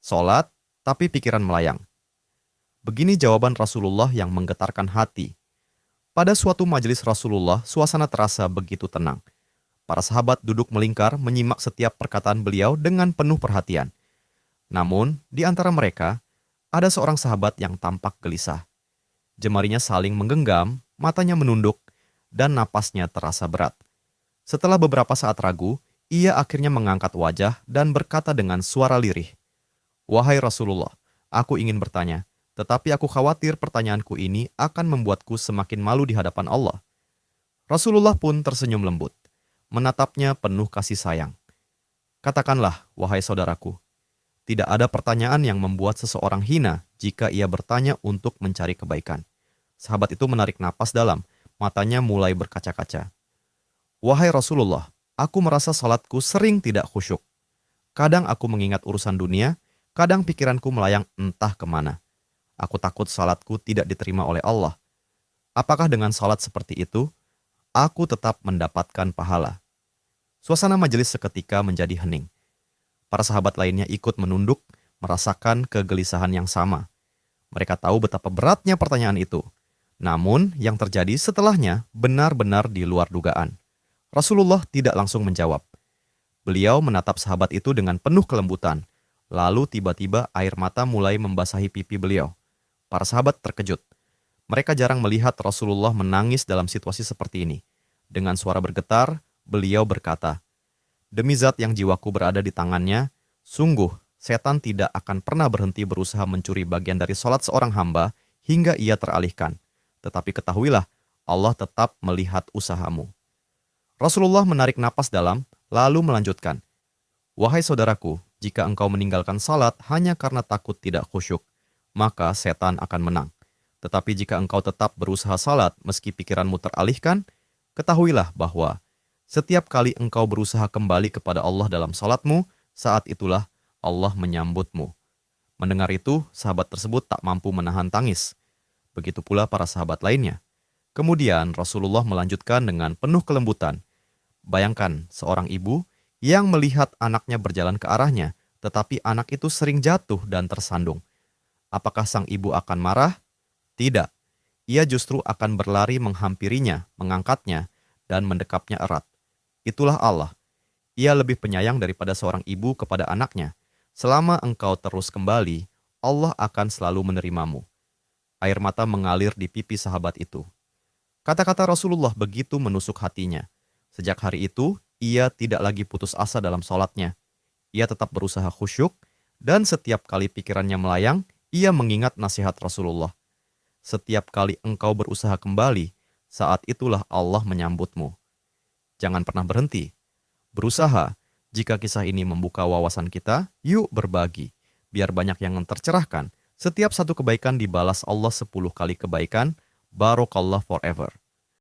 Sholat, tapi pikiran melayang. Begini jawaban Rasulullah yang menggetarkan hati. Pada suatu majelis Rasulullah, suasana terasa begitu tenang. Para sahabat duduk melingkar menyimak setiap perkataan beliau dengan penuh perhatian. Namun, di antara mereka, ada seorang sahabat yang tampak gelisah. Jemarinya saling menggenggam, matanya menunduk, dan napasnya terasa berat. Setelah beberapa saat ragu, ia akhirnya mengangkat wajah dan berkata dengan suara lirih, "Wahai Rasulullah, aku ingin bertanya, tetapi aku khawatir pertanyaanku ini akan membuatku semakin malu di hadapan Allah." Rasulullah pun tersenyum lembut, menatapnya penuh kasih sayang. "Katakanlah, wahai saudaraku, tidak ada pertanyaan yang membuat seseorang hina jika ia bertanya untuk mencari kebaikan." Sahabat itu menarik napas dalam, matanya mulai berkaca-kaca. "Wahai Rasulullah, aku merasa salatku sering tidak khusyuk. Kadang aku mengingat urusan dunia, kadang pikiranku melayang entah kemana. Aku takut salatku tidak diterima oleh Allah. Apakah dengan salat seperti itu, aku tetap mendapatkan pahala?" Suasana majelis seketika menjadi hening. Para sahabat lainnya ikut menunduk, merasakan kegelisahan yang sama. Mereka tahu betapa beratnya pertanyaan itu. Namun, yang terjadi setelahnya benar-benar di luar dugaan. Rasulullah tidak langsung menjawab. Beliau menatap sahabat itu dengan penuh kelembutan. Lalu tiba-tiba air mata mulai membasahi pipi beliau. Para sahabat terkejut. Mereka jarang melihat Rasulullah menangis dalam situasi seperti ini. Dengan suara bergetar, beliau berkata, "Demi zat yang jiwaku berada di tangannya, sungguh setan tidak akan pernah berhenti berusaha mencuri bagian dari sholat seorang hamba hingga ia teralihkan. Tetapi ketahuilah, Allah tetap melihat usahamu." Rasulullah menarik napas dalam, lalu melanjutkan, "Wahai saudaraku, jika engkau meninggalkan salat hanya karena takut tidak khusyuk, maka setan akan menang. Tetapi jika engkau tetap berusaha salat meski pikiranmu teralihkan, ketahuilah bahwa setiap kali engkau berusaha kembali kepada Allah dalam salatmu, saat itulah Allah menyambutmu." Mendengar itu, sahabat tersebut tak mampu menahan tangis. Begitu pula para sahabat lainnya. Kemudian Rasulullah melanjutkan dengan penuh kelembutan. Bayangkan seorang ibu yang melihat anaknya berjalan ke arahnya, tetapi anak itu sering jatuh dan tersandung. Apakah sang ibu akan marah? Tidak. Ia justru akan berlari menghampirinya, mengangkatnya, dan mendekapnya erat. Itulah Allah. Ia lebih penyayang daripada seorang ibu kepada anaknya. Selama engkau terus kembali, Allah akan selalu menerimamu. Air mata mengalir di pipi sahabat itu. Kata-kata Rasulullah begitu menusuk hatinya. Sejak hari itu, ia tidak lagi putus asa dalam sholatnya. Ia tetap berusaha khusyuk, dan setiap kali pikirannya melayang, ia mengingat nasihat Rasulullah. Setiap kali engkau berusaha kembali, saat itulah Allah menyambutmu. Jangan pernah berhenti. Berusaha. Jika kisah ini membuka wawasan kita, yuk berbagi. Biar banyak yang tercerahkan. Setiap satu kebaikan dibalas Allah 10 kali kebaikan. Barokallah forever.